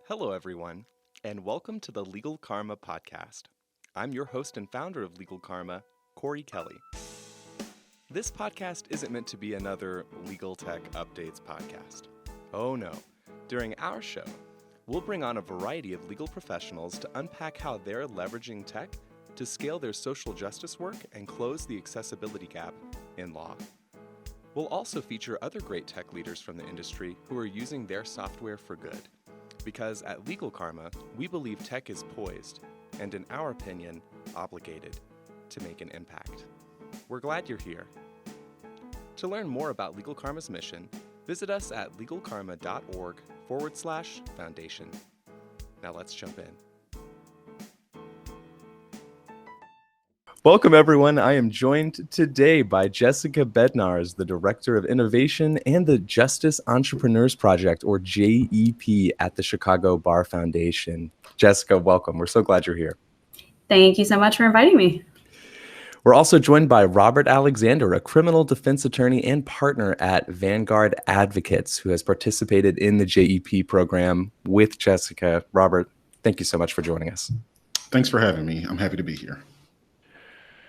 Hello, everyone, and welcome to the Legal Karma podcast. I'm your host and founder of Legal Karma, Corey Kelly. This podcast isn't meant to be another legal tech updates podcast. Oh no. During our show, we'll bring on a variety of legal professionals to unpack how they're leveraging tech to scale their social justice work and close the accessibility gap in law. We'll also feature other great tech leaders from the industry who are using their software for good. Because at Legal Karma, we believe tech is poised, and in our opinion, obligated to make an impact. We're glad you're here. To learn more about Legal Karma's mission, visit us at legalkarma.org/foundation. Now let's jump in. Welcome, everyone. I am joined today by Jessica Bednarz, the Director of Innovation and the Justice Entrepreneurs Project, or JEP, at the Chicago Bar Foundation. Jessica, welcome. We're so glad you're here. Thank you so much for inviting me. We're also joined by Robert Alexander, a criminal defense attorney and partner at Vanguard Advocates, who has participated in the JEP program with Jessica. Robert, thank you so much for joining us. Thanks for having me. I'm happy to be here.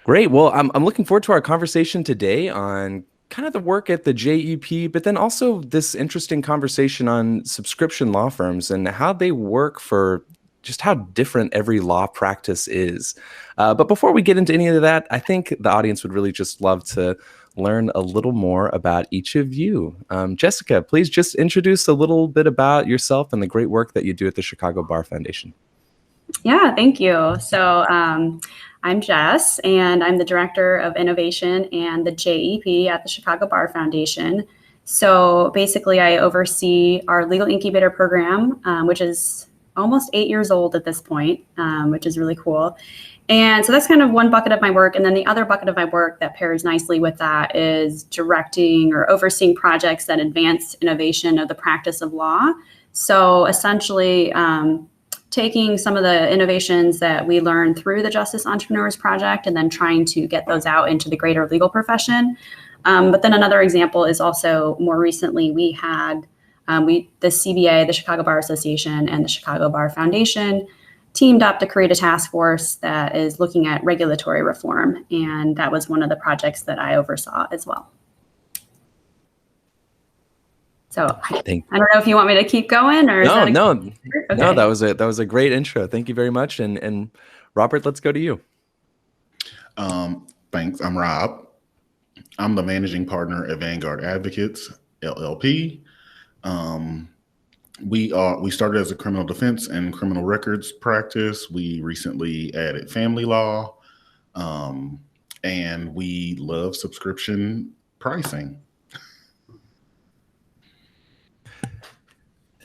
Great. Well, I'm looking forward to our conversation today on kind of the work at the JEP, but then also this interesting conversation on subscription law firms and how they work for just how different every law practice is. But before we get into any of that, I think the audience would really just love to learn a little more about each of you. Jessica, please just introduce a little bit about yourself and the great work that you do at the Chicago Bar Foundation. Yeah, thank you. So I'm Jess, and I'm the Director of Innovation and the JEP at the Chicago Bar Foundation. So basically, I oversee our legal incubator program, which is almost 8 years old at this point, which is really cool. And so that's kind of one bucket of my work. And then the other bucket of my work that pairs nicely with that is directing or overseeing projects that advance innovation of the practice of law. So essentially, taking some of the innovations that we learned through the Justice Entrepreneurs Project and then trying to get those out into the greater legal profession. But then another example is also more recently we had the CBA, the Chicago Bar Association, and the Chicago Bar Foundation teamed up to create a task force that is looking at regulatory reform. And that was one of the projects that I oversaw as well. So I don't know if you want me to keep going or No, Okay. No, that was a great intro. Thank you very much. And Robert, let's go to you. Thanks. I'm Rob. I'm the managing partner at Vanguard Advocates, LLP. We started as a criminal defense and criminal records practice. We recently added family law, and we love subscription pricing.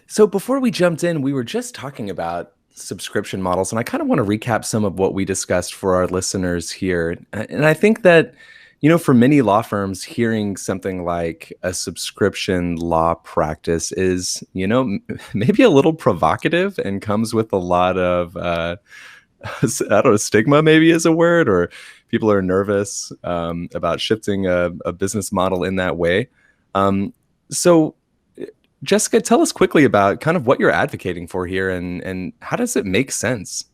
So before we jumped in, we were just talking about subscription models, and I kind of want to recap some of what we discussed for our listeners here. And I think that, for many law firms, hearing something like a subscription law practice is, maybe a little provocative and comes with a lot of, I don't know, stigma maybe is a word, or people are nervous about shifting a business model in that way. So Jessica, tell us quickly about kind of what you're advocating for here and how does it make sense?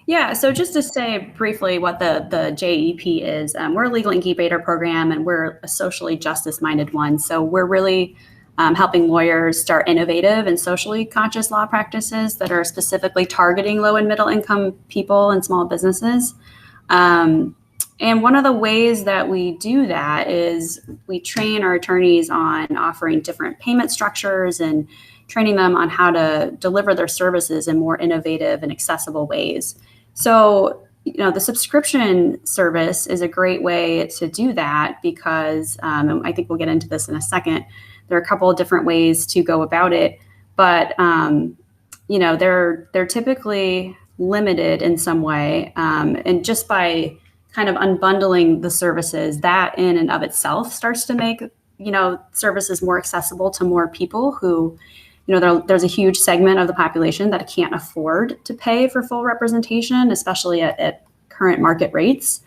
Yeah, so just to say briefly what the JEP is, we're a legal incubator program and we're a socially justice-minded one. So we're really helping lawyers start innovative and socially conscious law practices that are specifically targeting low and middle income people and small businesses. And one of the ways that we do that is we train our attorneys on offering different payment structures and training them on how to deliver their services in more innovative and accessible ways. So, the subscription service is a great way to do that because, and I think we'll get into this in a second, there are a couple of different ways to go about it, but, they're typically limited in some way. And just by kind of unbundling the services, that in and of itself starts to make, services more accessible to more people who, there's a huge segment of the population that can't afford to pay for full representation, especially at current market rates.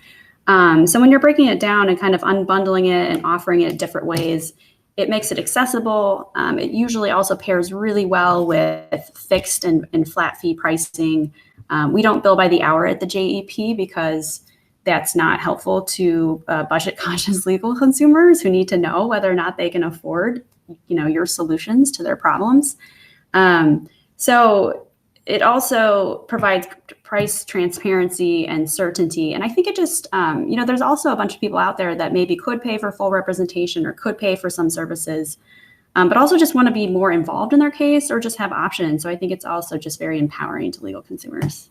So when you're breaking it down and kind of unbundling it and offering it different ways, It makes it accessible. It usually also pairs really well with fixed and flat fee pricing. We don't bill by the hour at the JEP because that's not helpful to budget conscious legal consumers who need to know whether or not they can afford, your solutions to their problems. So it also provides price transparency and certainty. And I think it just, there's also a bunch of people out there that maybe could pay for full representation or could pay for some services, but also just want to be more involved in their case or just have options. So I think it's also just very empowering to legal consumers.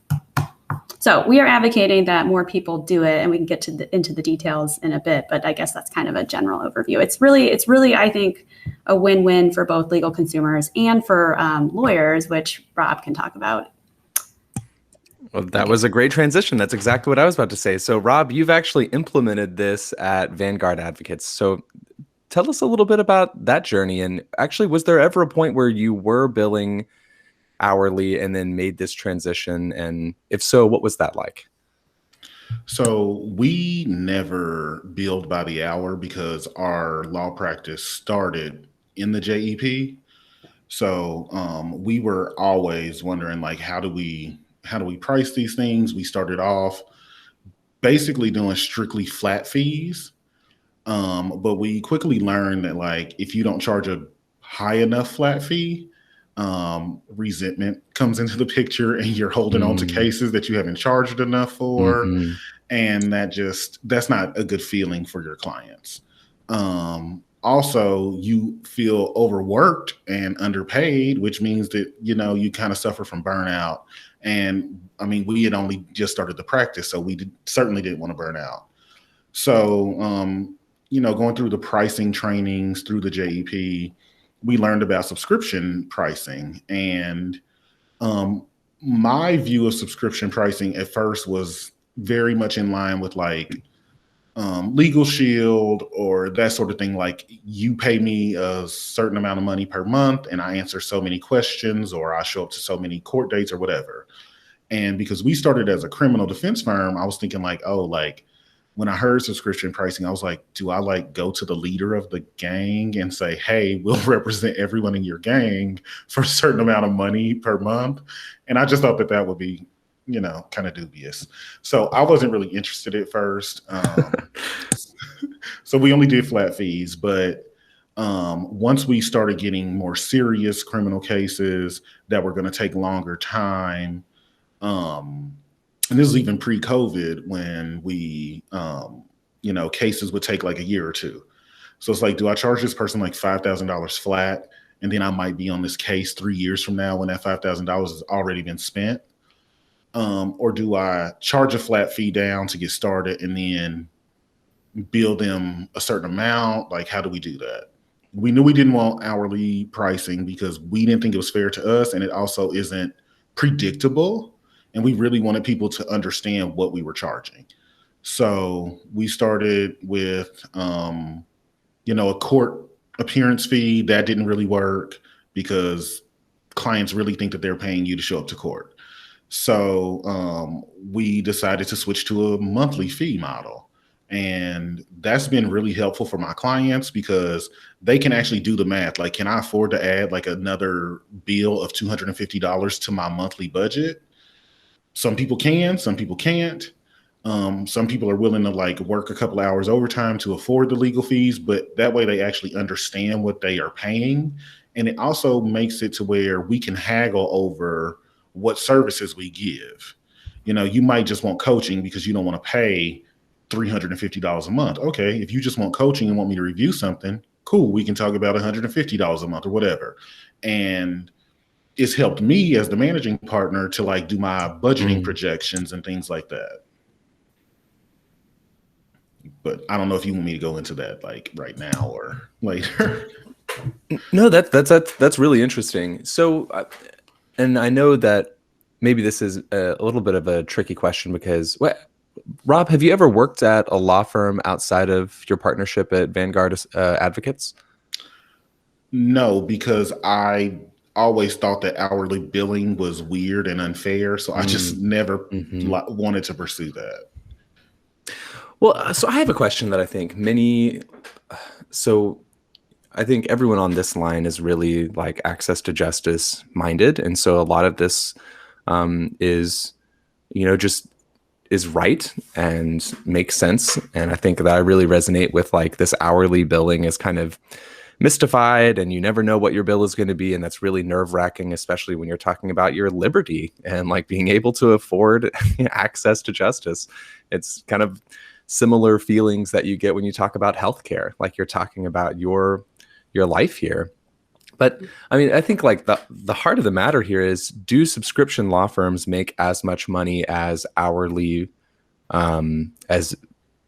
So we are advocating that more people do it, and we can get into the details in a bit, but I guess that's kind of a general overview. It's really, I think, a win-win for both legal consumers and for lawyers, which Rob can talk about. Well, that was a great transition. That's exactly what I was about to say. So Rob, you've actually implemented this at Vanguard Advocates. So tell us a little bit about that journey. And actually, was there ever a point where you were billing hourly and then made this transition? And if so, what was that like? So we never billed by the hour because our law practice started in the JEP. So we were always wondering, like, how do we price these things? We started off basically doing strictly flat fees. But we quickly learned that, like, if you don't charge a high enough flat fee, resentment comes into the picture and you're holding on to cases that you haven't charged enough for. And that's not a good feeling for your clients. Also, you feel overworked and underpaid, which means that, you kind of suffer from burnout. And I mean, we had only just started the practice, so we certainly didn't want to burn out. So, going through the pricing trainings through the JEP, we learned about subscription pricing. And my view of subscription pricing at first was very much in line with like Legal Shield or that sort of thing. Like, you pay me a certain amount of money per month and I answer so many questions, or I show up to so many court dates or whatever. And because we started as a criminal defense firm, I was thinking like, oh, like, when I heard subscription pricing, I was like, do I like go to the leader of the gang and say, hey, we'll represent everyone in your gang for a certain amount of money per month? And I just thought that would be, kind of dubious. So I wasn't really interested at first. So we only did flat fees. But once we started getting more serious criminal cases that were going to take longer time, and this is even pre-COVID when we, cases would take like a year or two. So it's like, do I charge this person like $5,000 flat? And then I might be on this case 3 years from now when that $5,000 has already been spent. Or do I charge a flat fee down to get started and then bill them a certain amount? Like, how do we do that? We knew we didn't want hourly pricing because we didn't think it was fair to us. And it also isn't predictable. And we really wanted people to understand what we were charging. So we started with, a court appearance fee. That didn't really work because clients really think that they're paying you to show up to court. So we decided to switch to a monthly fee model. And that's been really helpful for my clients because they can actually do the math. Like, can I afford to add like another bill of $250 to my monthly budget? Some people can, some people can't. Some people are willing to like work a couple hours overtime to afford the legal fees, but that way they actually understand what they are paying. And it also makes it to where we can haggle over what services we give. You might just want coaching because you don't want to pay $350 a month. Okay, if you just want coaching and want me to review something, cool, we can talk about $150 a month or whatever. And it's helped me as the managing partner to like do my budgeting projections and things like that. But I don't know if you want me to go into that like right now or later. No, that's really interesting. So, and I know that maybe this is a little bit of a tricky question because, Rob, have you ever worked at a law firm outside of your partnership at Vanguard Advocates? No, because I always thought that hourly billing was weird and unfair. So I just never wanted to pursue that. Well, so I have a question that I think so I think everyone on this line is really like access to justice minded. And so a lot of this is, just is right and makes sense. And I think that I really resonate with like this hourly billing is kind of mystified and you never know what your bill is going to be. And that's really nerve wracking, especially when you're talking about your liberty and like being able to afford access to justice. It's kind of similar feelings that you get when you talk about healthcare, like you're talking about your life here. But I mean, I think like the heart of the matter here is, do subscription law firms make as much money as hourly, as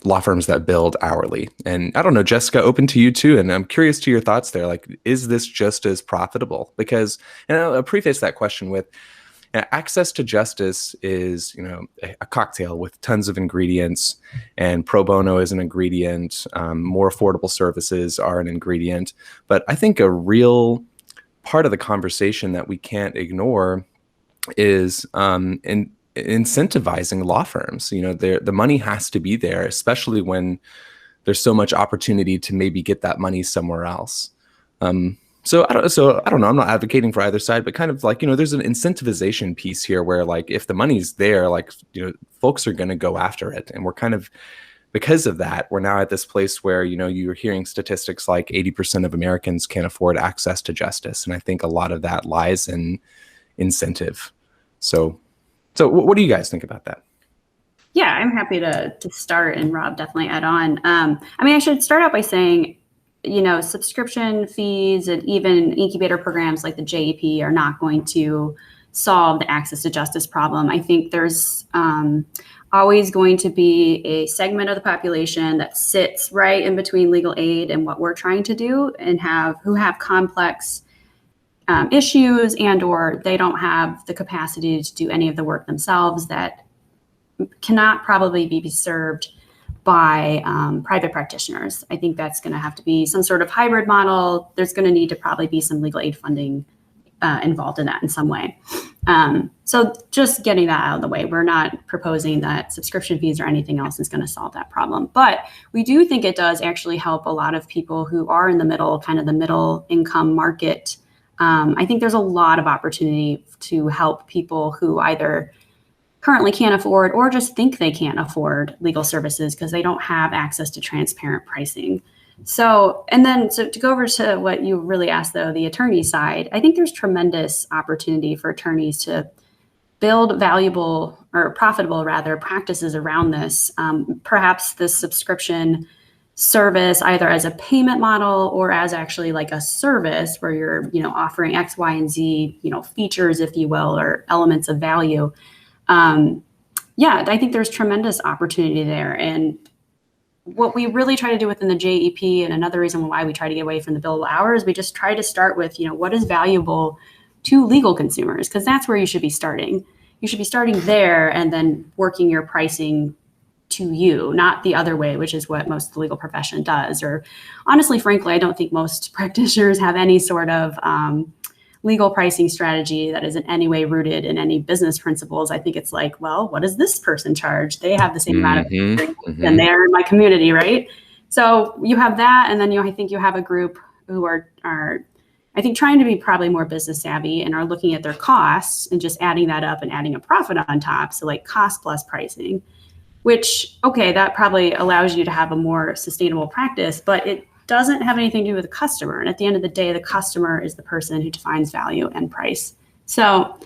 law firms that build hourly? And I don't know, Jessica, open to you too. And I'm curious to your thoughts there. Like, is this just as profitable? Because, and I'll preface that question with, access to justice is, a cocktail with tons of ingredients, and pro bono is an ingredient. More affordable services are an ingredient. But I think a real part of the conversation that we can't ignore is incentivizing law firms. The money has to be there, especially when there's so much opportunity to maybe get that money somewhere else. So I don't know. I'm not advocating for either side, but kind of like, there's an incentivization piece here where like, if the money's there, like, folks are going to go after it. And we're kind of, because of that, we're now at this place where, you're hearing statistics like 80% of Americans can't afford access to justice. And I think a lot of that lies in incentive. So what do you guys think about that? Yeah, I'm happy to start, and Rob definitely add on. I should start out by saying, subscription fees and even incubator programs like the JEP are not going to solve the access to justice problem. I think there's always going to be a segment of the population that sits right in between legal aid and what we're trying to do, and who have complex issues, and or they don't have the capacity to do any of the work themselves, that cannot probably be served by private practitioners. I think that's going to have to be some sort of hybrid model. There's going to need to probably be some legal aid funding involved in that in some way. So just getting that out of the way, we're not proposing that subscription fees or anything else is going to solve that problem. But we do think it does actually help a lot of people who are in the middle, kind of the middle income market. I think there's a lot of opportunity to help people who either currently can't afford or just think they can't afford legal services because they don't have access to transparent pricing. So to go over to what you really asked, though, the attorney side, I think there's tremendous opportunity for attorneys to build valuable or profitable practices around this. Perhaps this subscription service, either as a payment model or as actually like a service where you're, offering X, Y, and Z, features, if you will, or elements of value. I think there's tremendous opportunity there. And what we really try to do within the JEP, and another reason why we try to get away from the billable hours, we just try to start with, what is valuable to legal consumers, because that's where you should be starting. You should be starting there and then working your pricing to you, not the other way, which is what most of the legal profession does. Or honestly, frankly, I don't think most practitioners have any sort of legal pricing strategy that is in any way rooted in any business principles. I think it's like, well, what does this person charge? They have the same amount of experience and they're in my community, right? So you have that, and then I think you have a group who are I think trying to be probably more business savvy and are looking at their costs and just adding that up and adding a profit on top. So like cost plus pricing, which, okay, that probably allows you to have a more sustainable practice, but it doesn't have anything to do with the customer. And at the end of the day, the customer is the person who defines value and price. So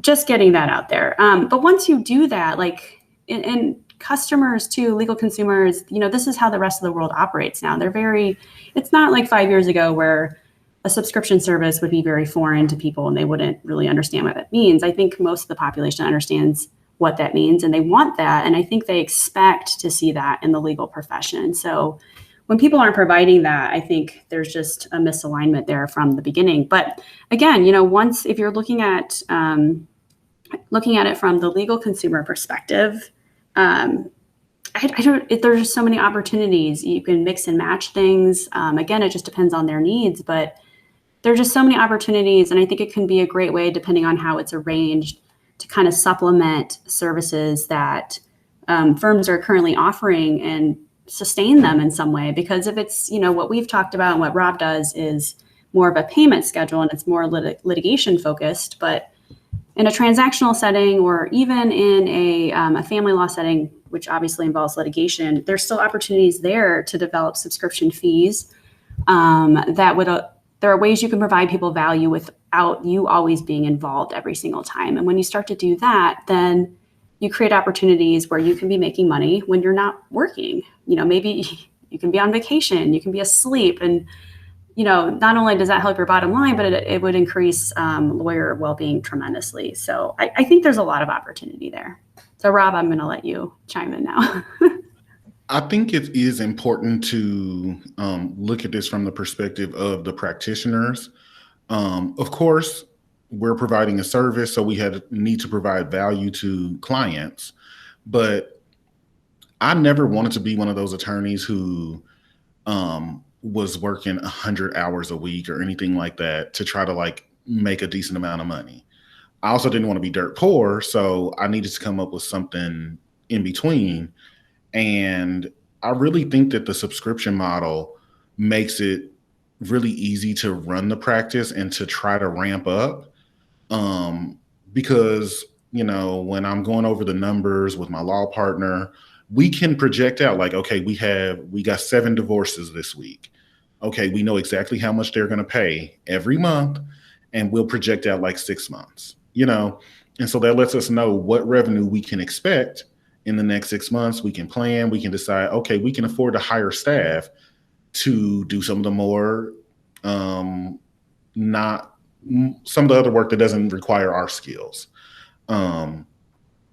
just getting that out there. But once you do that, like in customers too, legal consumers, this is how the rest of the world operates now. It's not like 5 years ago where a subscription service would be very foreign to people and they wouldn't really understand what that means. I think most of the population understands what that means and they want that. And I think they expect to see that in the legal profession. So when people aren't providing that, I think there's just a misalignment there from the beginning. But again, if you're looking at it from the legal consumer perspective, there's just so many opportunities. You can mix and match things. Again, it just depends on their needs, but there's just so many opportunities. And I think it can be a great way, depending on how it's arranged, to kind of supplement services that firms are currently offering and sustain them in some way. Because if it's, what we've talked about and what Rob does is more of a payment schedule and it's more litigation focused, but in a transactional setting or even in a family law setting, which obviously involves litigation, there's still opportunities there to develop subscription fees. There are ways you can provide people value without you always being involved every single time. And when you start to do that, then you create opportunities where you can be making money when you're not working. Maybe you can be on vacation, you can be asleep, and not only does that help your bottom line, but it would increase lawyer well-being tremendously. So I think there's a lot of opportunity there. So Rob, I'm going to let you chime in now. I think it is important to look at this from the perspective of the practitioners. Of course, we're providing a service, so we need to provide value to clients. But I never wanted to be one of those attorneys who was working 100 hours a week or anything like that to try to make a decent amount of money. I also didn't want to be dirt poor, so I needed to come up with something in between. And I really think that the subscription model makes it really easy to run the practice and to try to ramp up. Because, when I'm going over the numbers with my law partner, we can project out okay, we got 7 divorces this week. Okay, we know exactly how much they're going to pay every month, and we'll project out 6 months, and so that lets us know what revenue we can expect in the next 6 months. We can plan, we can decide, okay, we can afford to hire staff to do some of the more, not some of the other work that doesn't require our skills,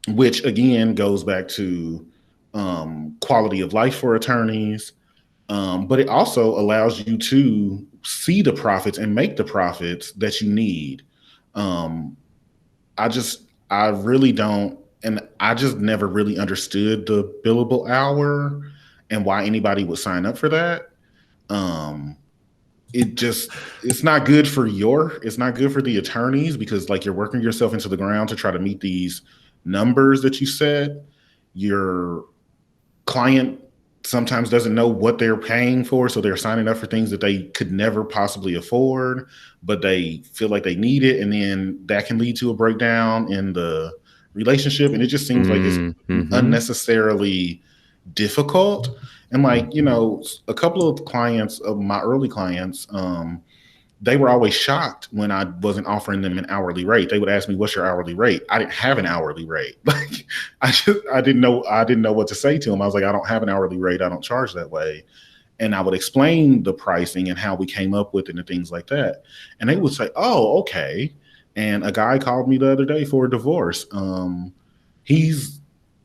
which again goes back to quality of life for attorneys. But it also allows you to see the profits and make the profits that you need. I really don't, and I just never really understood the billable hour and why anybody would sign up for that. It's not good for the attorneys, because you're working yourself into the ground to try to meet these numbers that you set. Your client sometimes doesn't know what they're paying for, so they're signing up for things that they could never possibly afford, but they feel like they need it, and then that can lead to a breakdown in the relationship, and it just seems like it's unnecessarily difficult. And a couple of clients, of my early clients, they were always shocked when I wasn't offering them an hourly rate. They would ask me, "What's your hourly rate?" I didn't have an hourly rate. I didn't know what to say to them. I was like, "I don't have an hourly rate. I don't charge that way." And I would explain the pricing and how we came up with it and things like that. And they would say, "Oh, okay." And a guy called me the other day for a divorce. He's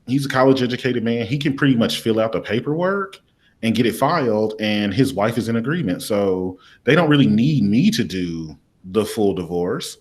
a college educated man. He can pretty much fill out the paperwork and get it filed, and his wife is in agreement. So they don't really need me to do the full divorce,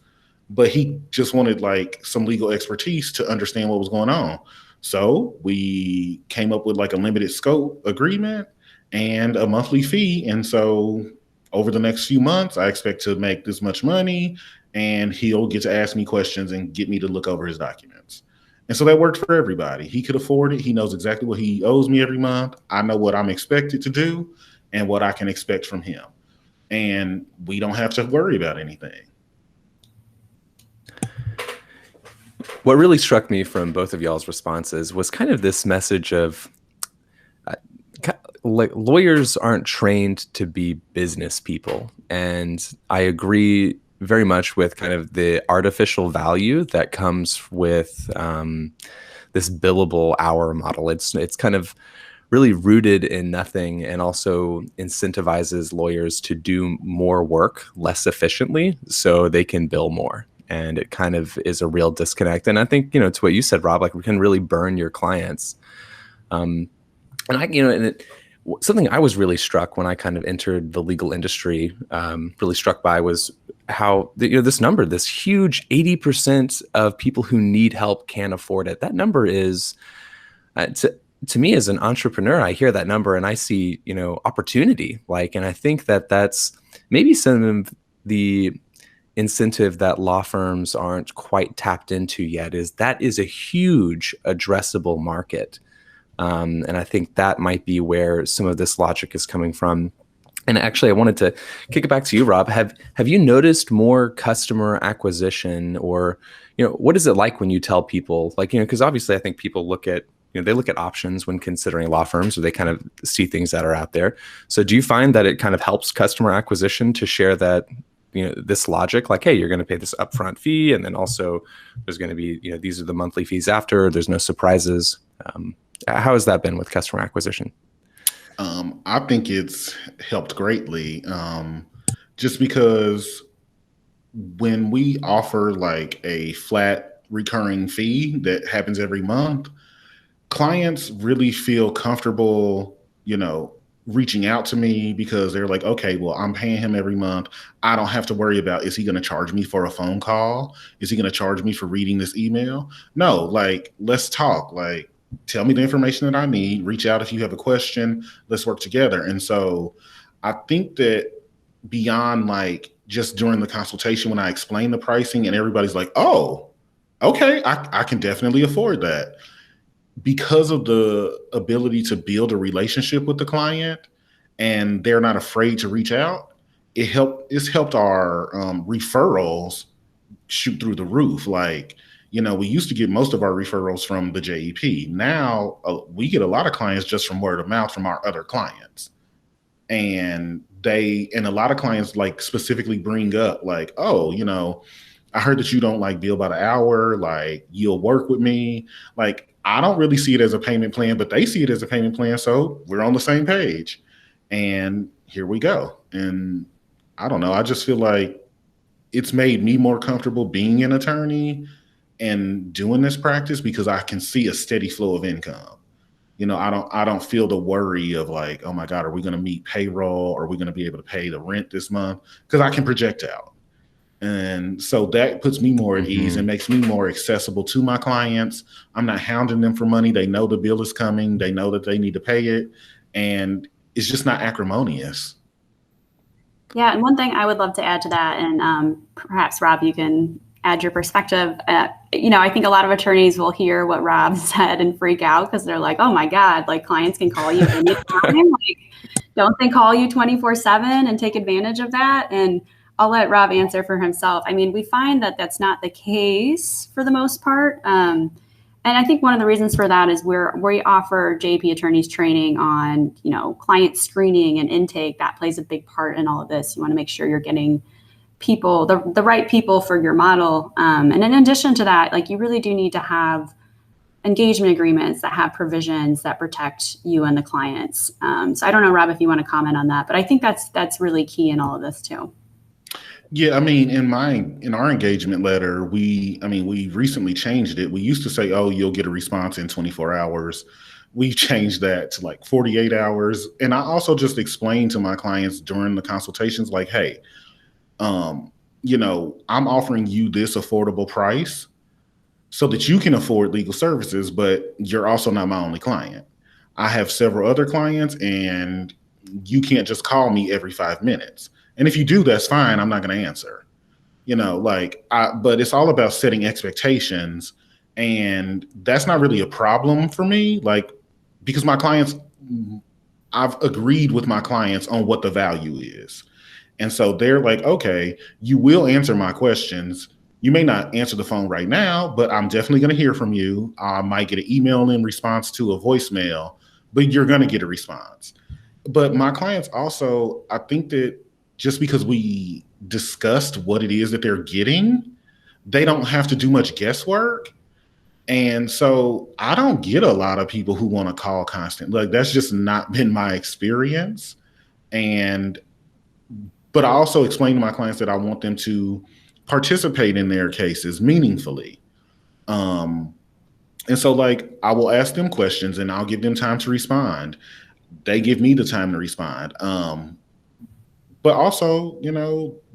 but he just wanted some legal expertise to understand what was going on. So we came up with a limited scope agreement and a monthly fee. And so over the next few months, I expect to make this much money, and he'll get to ask me questions and get me to look over his documents. And so that worked for everybody. He could afford it. He knows exactly what he owes me every month. I know what I'm expected to do and what I can expect from him. And we don't have to worry about anything. What really struck me from both of y'all's responses was kind of this message of lawyers aren't trained to be business people. And I agree very much with kind of the artificial value that comes with this billable hour model. It's kind of really rooted in nothing, and also incentivizes lawyers to do more work less efficiently so they can bill more. And it kind of is a real disconnect. And I think, to what you said, Rob, we can really burn your clients. Something I was really struck when I kind of entered the legal industry, really struck by, was how this number, this huge 80% of people who need help can't afford it. That number is, to me as an entrepreneur, I hear that number and I see opportunity. And I think that that's maybe some of the incentive that law firms aren't quite tapped into yet. Is a huge addressable market. And I think that might be where some of this logic is coming from. And actually, I wanted to kick it back to you, Rob. Have you noticed more customer acquisition, or, what is it like when you tell people, like, because obviously I think people look at, they look at options when considering law firms, or they kind of see things that are out there. So do you find that it kind of helps customer acquisition to share that, this logic, like, hey, you're going to pay this upfront fee, and then also there's going to be, these are the monthly fees after, there's no surprises. How has that been with customer acquisition? I think it's helped greatly, just because when we offer like a flat recurring fee that happens every month, clients really feel comfortable, reaching out to me, because they're like, okay, well, I'm paying him every month. I don't have to worry about, is he going to charge me for a phone call? Is he going to charge me for reading this email? No, like, let's talk. Like, tell me the information that I need. Reach out if you have a question. Let's work together. And so I think that beyond like just during the consultation, when I explain the pricing and everybody's like, oh, okay, I can definitely afford that. Because of the ability to build a relationship with the client, and they're not afraid to reach out, it's helped our referrals shoot through the roof. Like, we used to get most of our referrals from the JEP. Now we get a lot of clients just from word of mouth from our other clients. And a lot of clients like specifically bring up like, oh, I heard that you don't like bill by the hour, like you'll work with me. Like, I don't really see it as a payment plan, but they see it as a payment plan. So we're on the same page, and here we go. And I don't know, I just feel like it's made me more comfortable being an attorney and doing this practice, because I can see a steady flow of income. I don't feel the worry of like, oh my God, are we going to meet payroll? Are we going to be able to pay the rent this month? Because I can project out. And so that puts me more at ease and makes me more accessible to my clients. I'm not hounding them for money. They know the bill is coming. They know that they need to pay it. And it's just not acrimonious. Yeah. And one thing I would love to add to that, and perhaps Rob, you can add your perspective. I think a lot of attorneys will hear what Rob said and freak out, because they're like, oh my God, like clients can call you anytime. Like, don't they call you 24/7 and take advantage of that? And I'll let Rob answer for himself. I mean, we find that that's not the case for the most part. And I think one of the reasons for that is we offer JP attorneys training on, client screening and intake. That plays a big part in all of this. You want to make sure you're getting people, the right people for your model. And in addition to that, like, you really do need to have engagement agreements that have provisions that protect you and the clients. So I don't know, Rob, if you want to comment on that, but I think that's really key in all of this too. Yeah, I mean, in our engagement letter, we recently changed it. We used to say, oh, you'll get a response in 24 hours. We've changed that to like 48 hours. And I also just explained to my clients during the consultations, like, hey, I'm offering you this affordable price so that you can afford legal services, but you're also not my only client. I have several other clients, and you can't just call me every 5 minutes. And if you do, that's fine. I'm not going to answer, but it's all about setting expectations. And that's not really a problem for me, like, because I've agreed with my clients on what the value is. And so they're like, okay, you will answer my questions. You may not answer the phone right now, but I'm definitely going to hear from you. I might get an email in response to a voicemail, but you're going to get a response. But my clients also, I think that just because we discussed what it is that they're getting, they don't have to do much guesswork. And so I don't get a lot of people who want to call constantly. Like, that's just not been my experience. But I also explain to my clients that I want them to participate in their cases meaningfully. And so, like, I will ask them questions and I'll give them time to respond. They give me the time to respond. But also,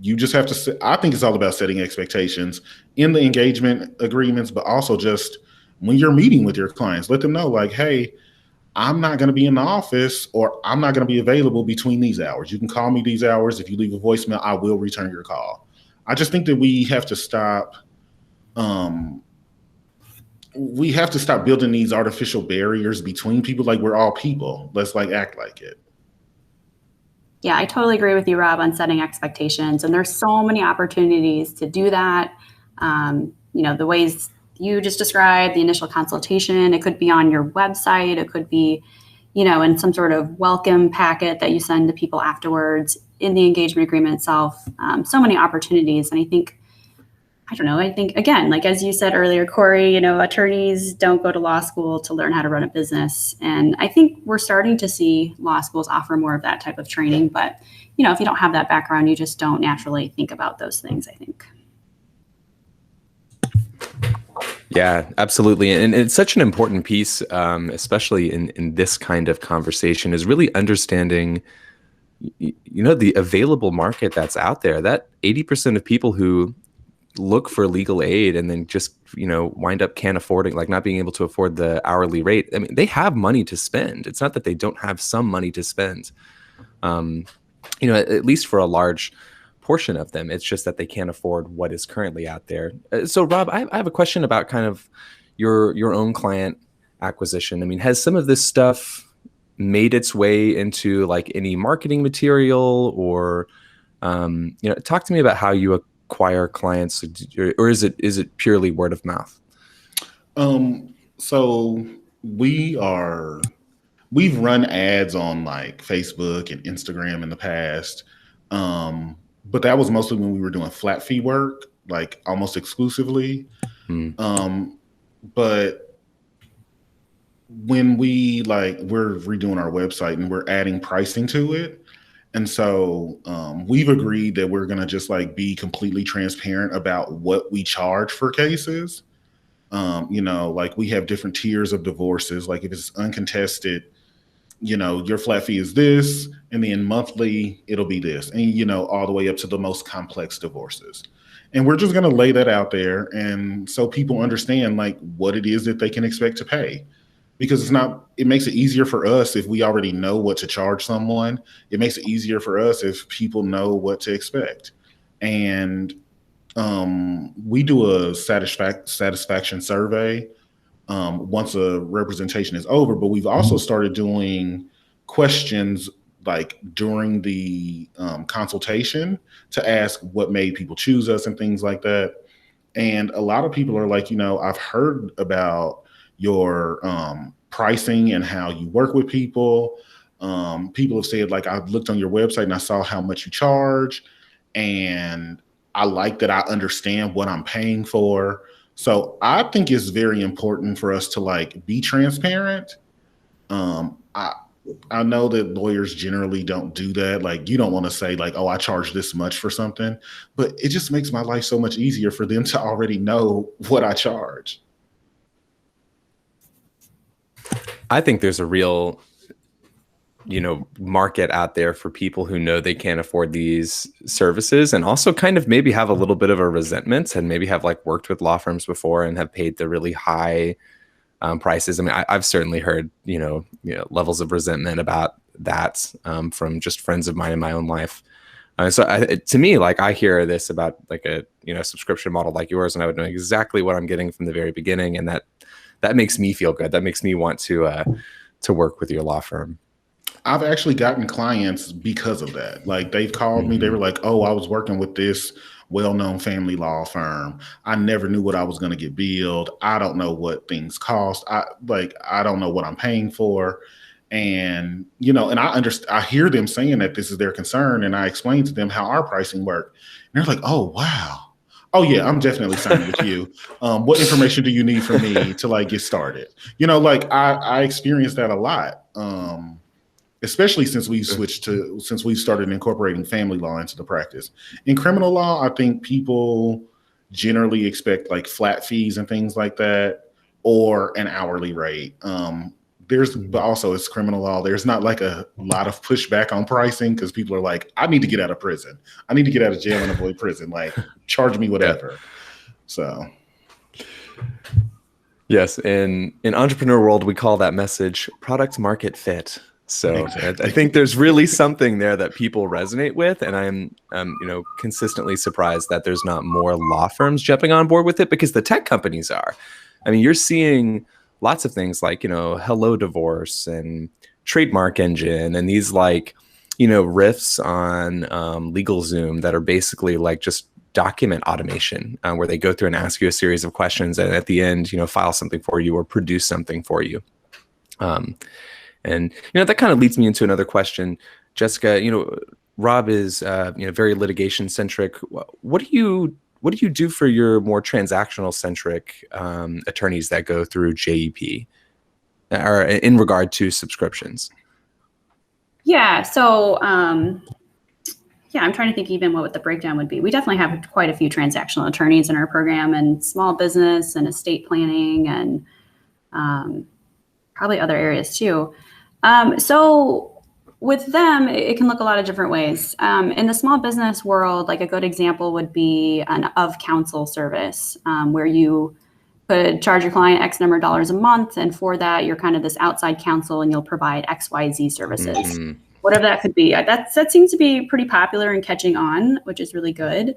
you just have to, I think it's all about setting expectations in the engagement agreements, but also just when you're meeting with your clients, let them know, like, hey, I'm not going to be in the office, or I'm not going to be available between these hours. You can call me these hours. If you leave a voicemail, I will return your call. I just think that we have to stop we have to stop building these artificial barriers between people. Like, we're all people. Let's like act like it. Yeah, I totally agree with you, Rob, on setting expectations. And there's so many opportunities to do that. The ways you just described, the initial consultation, it could be on your website. It could be, in some sort of welcome packet that you send to people afterwards, in the engagement agreement itself. So many opportunities. And I think, again, like as you said earlier, Corey, attorneys don't go to law school to learn how to run a business. And I think we're starting to see law schools offer more of that type of training. But, if you don't have that background, you just don't naturally think about those things, I think. Yeah, absolutely. And it's such an important piece, especially in this kind of conversation, is really understanding, the available market that's out there. That 80% of people who look for legal aid and then just, wind up not being able to afford the hourly rate. I mean, they have money to spend. It's not that they don't have some money to spend, at least for a large portion of them. It's just that they can't afford what is currently out there. So Rob, I have a question about kind of your own client acquisition. I mean, has some of this stuff made its way into like any marketing material, or, talk to me about how you acquire clients, or is it purely word of mouth? So we've run ads on like Facebook and Instagram in the past. But that was mostly when we were doing flat fee work, like almost exclusively. But when we're redoing our website and we're adding pricing to it. And so we've agreed that we're going to just like be completely transparent about what we charge for cases. Like we have different tiers of divorces. Like if it's uncontested, your flat fee is this, and then monthly it'll be this, and all the way up to the most complex divorces. And we're just going to lay that out there, and so people understand like what it is that they can expect to pay, because it makes it easier for us if we already know what to charge someone. It makes it easier for us if people know what to expect. And we do a satisfaction survey once a representation is over, but we've also started doing questions like during the consultation to ask what made people choose us and things like that. And a lot of people are like, I've heard about your pricing and how you work with people. People have said like, I've looked on your website and I saw how much you charge, and I like that I understand what I'm paying for. So I think it's very important for us to like be transparent. I know that lawyers generally don't do that. Like, you don't want to say like, oh, I charge this much for something, but it just makes my life so much easier for them to already know what I charge. I think there's a real, market out there for people who know they can't afford these services, and also kind of maybe have a little bit of a resentment, and maybe have like worked with law firms before and have paid the really high prices. I mean, I've certainly heard, levels of resentment about that from just friends of mine in my own life. To me, like I hear this about like a, subscription model like yours, and I would know exactly what I'm getting from the very beginning. And that makes me feel good. That makes me want to work with your law firm. I've actually gotten clients because of that. Like they've called me, they were like, oh, I was working with this well-known family law firm. I never knew what I was going to get billed. I don't know what things cost. I don't know what I'm paying for. And, and I hear them saying that this is their concern. And I explain to them how our pricing work. And they're like, oh, wow. Oh yeah, I'm definitely signing with you. What information do you need from me to like get started? I experienced that a lot. Especially since we've started incorporating family law into the practice. In criminal law, I think people generally expect like flat fees and things like that, or an hourly rate. But also it's criminal law. There's not like a lot of pushback on pricing, because people are like, I need to get out of prison. I need to get out of jail and avoid prison. Like, charge me whatever. Yeah. So. Yes. In entrepreneur world, we call that message product market fit. So exactly. I think there's really something there that people resonate with, and I'm consistently surprised that there's not more law firms jumping on board with it, because the tech companies are. I mean, you're seeing lots of things like, Hello Divorce and Trademark Engine and these like, riffs on LegalZoom that are basically like just document automation where they go through and ask you a series of questions and at the end, file something for you or produce something for you. And, that kind of leads me into another question. Jessica, Rob is, very litigation centric. What do you do for your more transactional centric attorneys that go through JEP or in regard to subscriptions? Yeah. So, I'm trying to think even what the breakdown would be. We definitely have quite a few transactional attorneys in our program, and small business and estate planning and probably other areas too. So with them, it can look a lot of different ways. In the small business world, like a good example would be an of counsel service, where you could charge your client X number of dollars a month. And for that, you're kind of this outside counsel and you'll provide XYZ services, whatever that could be. That seems to be pretty popular and catching on, which is really good.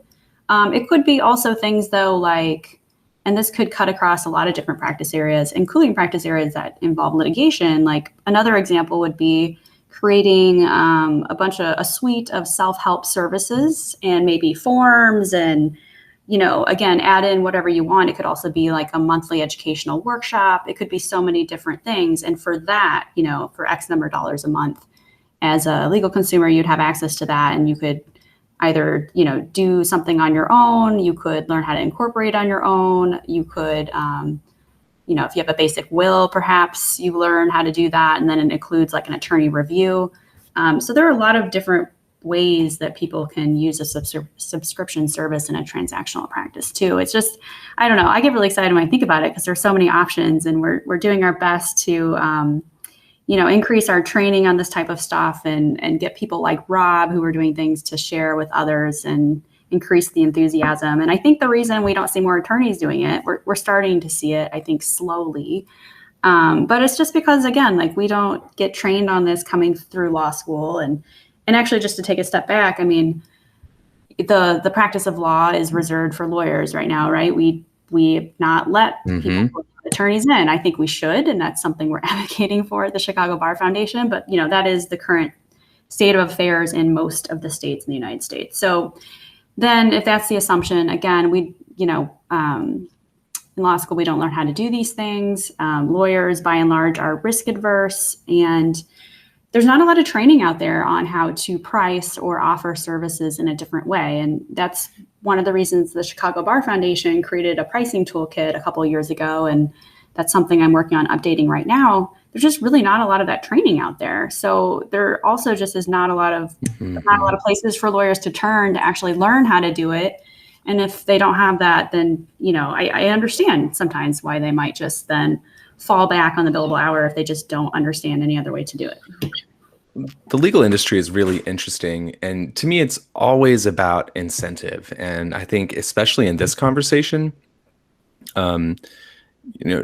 It could be also things though, like, and this could cut across a lot of different practice areas, including practice areas that involve litigation. Like another example would be creating a suite of self-help services and maybe forms and, again, add in whatever you want. It could also be like a monthly educational workshop. It could be so many different things. And for that, for X number of dollars a month, as a legal consumer, you'd have access to that and you could either, do something on your own. You could learn how to incorporate on your own. You could, if you have a basic will, perhaps you learn how to do that. And then it includes like an attorney review. So there are a lot of different ways that people can use a subscription service in a transactional practice too. It's just, I don't know, I get really excited when I think about it because there's so many options and we're doing our best to, increase our training on this type of stuff and get people like Rob who are doing things to share with others and increase the enthusiasm. And I think the reason we don't see more attorneys doing it, we're starting to see it, I think, slowly. But it's just because, again, like we don't get trained on this coming through law school. And actually, just to take a step back, I mean, the practice of law is reserved for lawyers right now, right? We have not let people, attorneys in. I think we should, and that's something we're advocating for at the Chicago Bar Foundation. But, that is the current state of affairs in most of the states in the United States. So then if that's the assumption, again, in law school, we don't learn how to do these things. Lawyers, by and large, are risk adverse, and there's not a lot of training out there on how to price or offer services in a different way. And that's one of the reasons the Chicago Bar Foundation created a pricing toolkit a couple of years ago. And that's something I'm working on updating right now. There's just really not a lot of that training out there. So there also just is not a lot of places for lawyers to turn to actually learn how to do it. And if they don't have that, then, I understand sometimes why they might just then fall back on the billable hour if they just don't understand any other way to do it. The legal industry is really interesting. And to me, it's always about incentive. And I think especially in this conversation,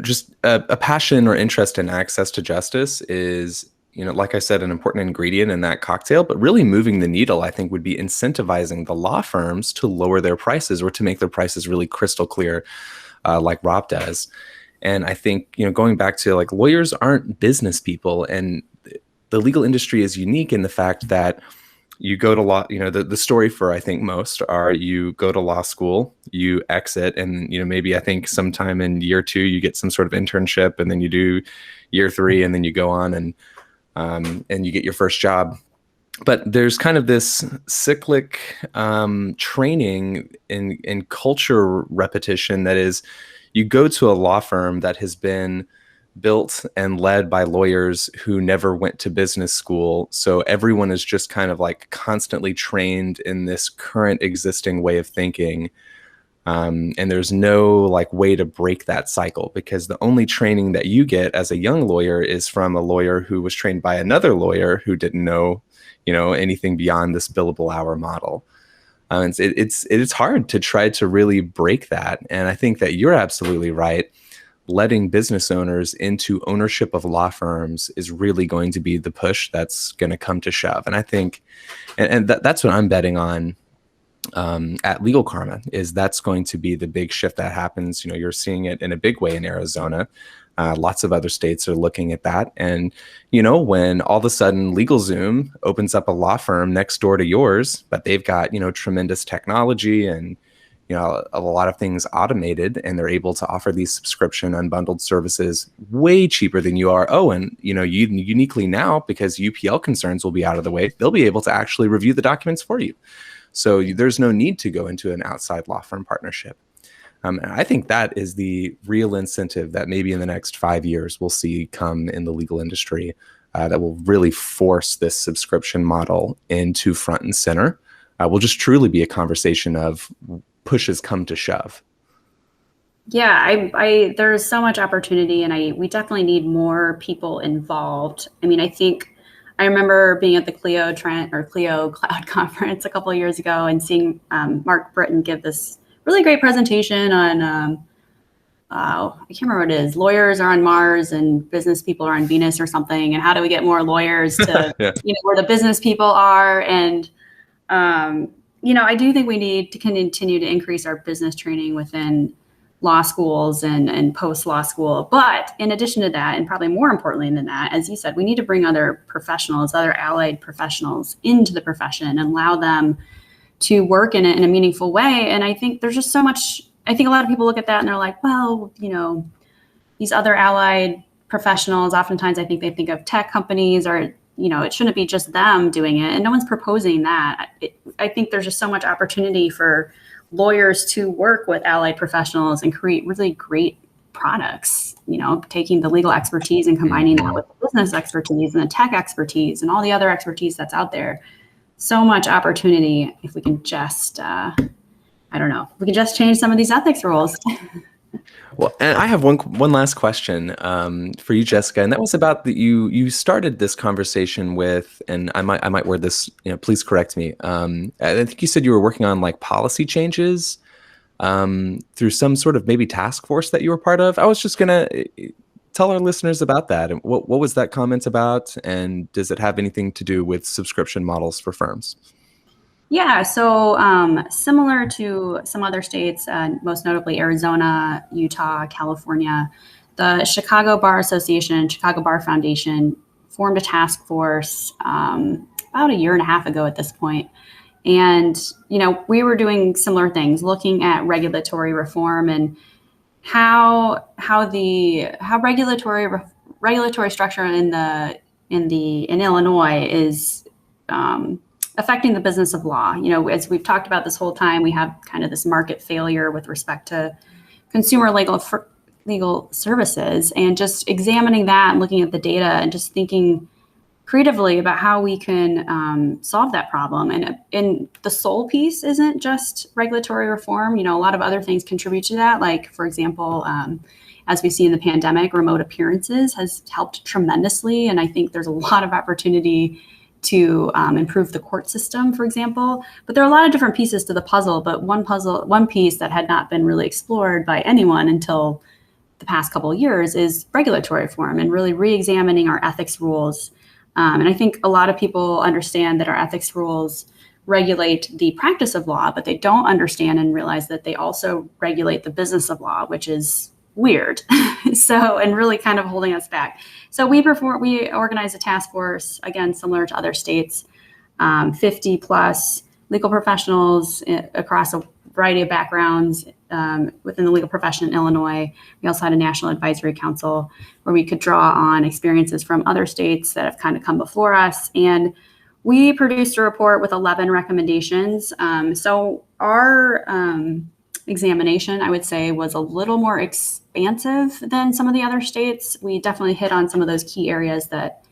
just a passion or interest in access to justice is, like I said, an important ingredient in that cocktail, but really moving the needle, I think, would be incentivizing the law firms to lower their prices or to make their prices really crystal clear, like Rob does. And I think, going back to like lawyers aren't business people, and the legal industry is unique in the fact that you go to law, the story for, I think most are you go to law school, you exit, and, maybe I think sometime in year 2, you get some sort of internship, and then you do year 3, and then you go on and you get your first job. But there's kind of this cyclic training in culture repetition that is, you go to a law firm that has been built and led by lawyers who never went to business school. So everyone is just kind of like constantly trained in this current existing way of thinking. And there's no like way to break that cycle, because the only training that you get as a young lawyer is from a lawyer who was trained by another lawyer who didn't know, anything beyond this billable hour model. It's hard to try to really break that. And I think that you're absolutely right. Letting business owners into ownership of law firms is really going to be the push that's going to come to shove. And I think, and that's what I'm betting on at Legal Karma is that's going to be the big shift that happens. You're seeing it in a big way in Arizona. Lots of other states are looking at that. And, when all of a sudden LegalZoom opens up a law firm next door to yours, but they've got, tremendous technology and, a lot of things automated, and they're able to offer these subscription unbundled services way cheaper than you are. Oh, and, uniquely now, because UPL concerns will be out of the way, they'll be able to actually review the documents for you. So there's no need to go into an outside law firm partnership. And I think that is the real incentive that maybe in the next 5 years we'll see come in the legal industry that will really force this subscription model into front and center. Will just truly be a conversation of pushes come to shove. Yeah, there's so much opportunity, and we definitely need more people involved. I mean, I remember being at the Clio Cloud Conference a couple of years ago and seeing Mark Britton give this really great presentation on, I can't remember what it is, lawyers are on Mars and business people are on Venus or something, and how do we get more lawyers to, Yeah. Where the business people are. And, I do think we need to continue to increase our business training within law schools and post-law school. But in addition to that, and probably more importantly than that, as you said, we need to bring other professionals, other allied professionals into the profession and allow them to work in it in a meaningful way. And I think there's just so much, I think a lot of people look at that and they're like, well, these other allied professionals, oftentimes I think they think of tech companies or, it shouldn't be just them doing it. And no one's proposing that. I think there's just so much opportunity for lawyers to work with allied professionals and create really great products, taking the legal expertise and combining that with the business expertise and the tech expertise and all the other expertise that's out there. So much opportunity if we can just, we can just change some of these ethics rules. Well, and I have one last question for you, Jessica, and that was about you started this conversation with, and I might word this, please correct me. I think you said you were working on like policy changes through some sort of maybe task force that you were part of. I was just gonna tell our listeners about that. And what was that comment about? And does it have anything to do with subscription models for firms? Yeah, so similar to some other states, most notably Arizona, Utah, California, the Chicago Bar Association and Chicago Bar Foundation formed a task force about a year and a half ago at this point. And, we were doing similar things, looking at regulatory reform and how regulatory structure in Illinois is affecting the business of law. As we've talked about this whole time, we have kind of this market failure with respect to consumer legal services, and just examining that and looking at the data and just thinking creatively about how we can solve that problem. And the sole piece isn't just regulatory reform. A lot of other things contribute to that. Like, for example, as we see in the pandemic, remote appearances has helped tremendously. And I think there's a lot of opportunity to improve the court system, for example. But there are a lot of different pieces to the puzzle. But one piece that had not been really explored by anyone until the past couple of years is regulatory reform and really re-examining our ethics rules. And I think a lot of people understand that our ethics rules regulate the practice of law, but they don't understand and realize that they also regulate the business of law, which is weird. And really kind of holding us back. So we organize a task force, again, similar to other states, 50 plus legal professionals across a variety of backgrounds within the legal profession in Illinois. We also had a national advisory council where we could draw on experiences from other states that have kind of come before us. And we produced a report with 11 recommendations. So our examination, I would say, was a little more expansive than some of the other states. We definitely hit on some of those key areas that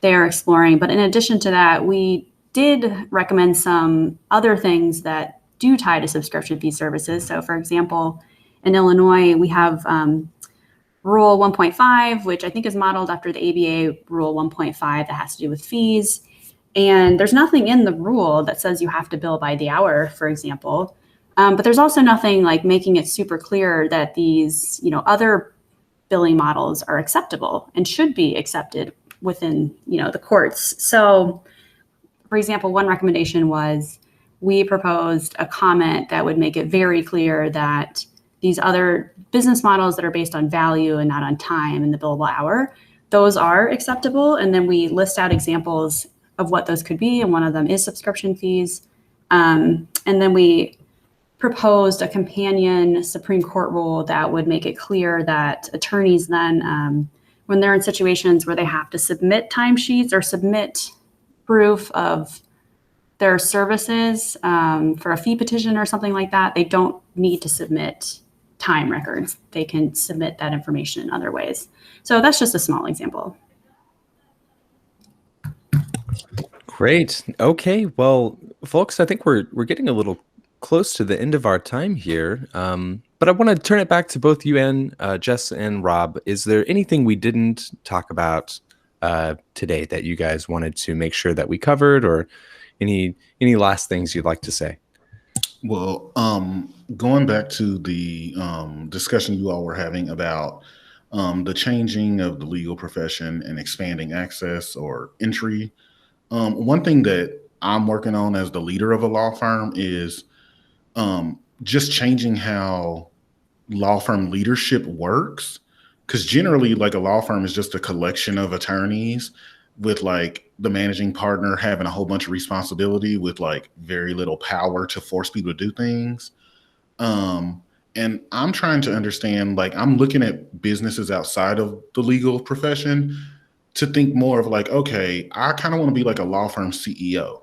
they are exploring. But in addition to that, we did recommend some other things that do tie to subscription fee services. So for example, in Illinois, we have Rule 1.5, which I think is modeled after the ABA Rule 1.5 that has to do with fees. And there's nothing in the rule that says you have to bill by the hour, for example. But there's also nothing like making it super clear that these, other billing models are acceptable and should be accepted within, the courts. So, for example, one recommendation was we proposed a comment that would make it very clear that these other business models that are based on value and not on time and the billable hour, those are acceptable. And then we list out examples of what those could be. And one of them is subscription fees. And then we proposed a companion Supreme Court rule that would make it clear that attorneys then, when they're in situations where they have to submit timesheets or submit proof of their services for a fee petition or something like that, they don't need to submit time records. They can submit that information in other ways. So that's just a small example. Great. Okay. Well, folks, I think we're getting a little close to the end of our time here. But I want to turn it back to both you and Jess and Rob. Is there anything we didn't talk about today that you guys wanted to make sure that we covered, or any last things you'd like to say? Well, going back to the discussion you all were having about the changing of the legal profession and expanding access or entry, one thing that I'm working on as the leader of a law firm is just changing how law firm leadership works. Because generally, like, a law firm is just a collection of attorneys with like the managing partner having a whole bunch of responsibility with like very little power to force people to do things. And I'm trying to understand, like, I'm looking at businesses outside of the legal profession to think more of like, okay, I kind of want to be like a law firm CEO.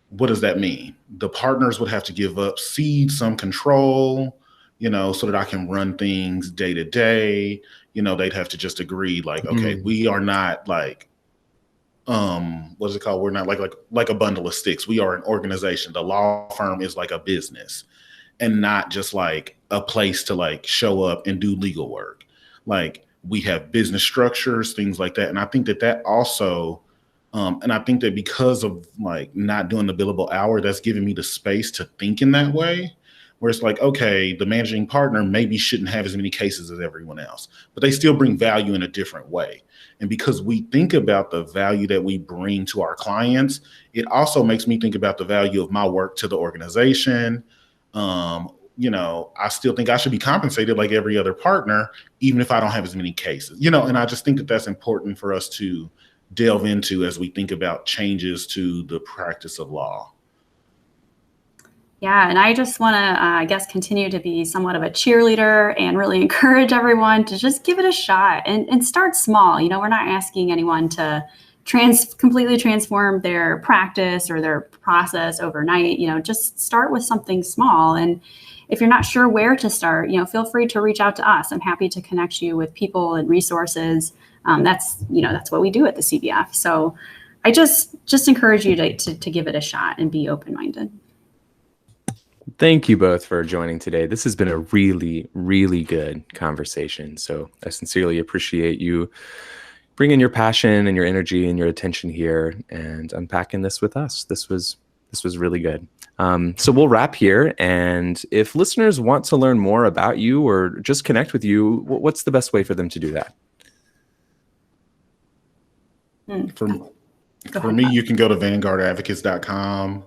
What does that mean? The partners would have to cede some control, so that I can run things day to day. They'd have to just agree, like, okay, we are not like, what is it called? We're not like a bundle of sticks. We are an organization. The law firm is like a business and not just like a place to like show up and do legal work. Like, we have business structures, things like that. And I think that also, and I think that because of like not doing the billable hour, that's giving me the space to think in that way, where it's like, okay, the managing partner maybe shouldn't have as many cases as everyone else, but they still bring value in a different way. And because we think about the value that we bring to our clients, it also makes me think about the value of my work to the organization. I still think I should be compensated like every other partner, even if I don't have as many cases, and I just think that that's important for us to delve into as we think about changes to the practice of law. Yeah, and I just want to, continue to be somewhat of a cheerleader and really encourage everyone to just give it a shot and start small. We're not asking anyone to completely transform their practice or their process overnight. Just start with something small. And if you're not sure where to start, feel free to reach out to us. I'm happy to connect you with people and resources. That's what we do at the CBF. So I just encourage you to give it a shot and be open-minded. Thank you both for joining today. This has been a really, really good conversation. So I sincerely appreciate you bringing your passion and your energy and your attention here and unpacking this with us. This was really good. So we'll wrap here. And if listeners want to learn more about you or just connect with you, what's the best way for them to do that? For me, you can go to vanguardadvocates.com.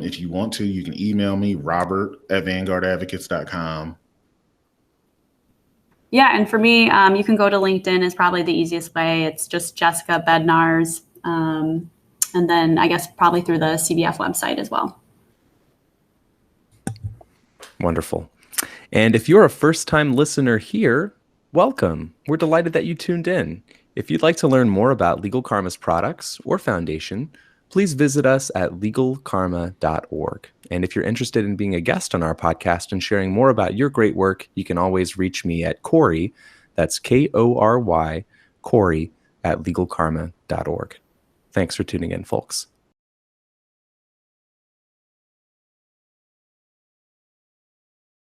If you want to, you can email me, robert@vanguardadvocates.com. Yeah, and for me, you can go to LinkedIn is probably the easiest way. It's just Jessica Bednarz. And then I guess probably through the CBF website as well. Wonderful. And if you're a first-time listener here, welcome. We're delighted that you tuned in. If you'd like to learn more about Legal Karma's products or foundation, please visit us at legalkarma.org. And if you're interested in being a guest on our podcast and sharing more about your great work, you can always reach me at Corey, that's Kory, Corey at legalkarma.org. Thanks for tuning in, folks.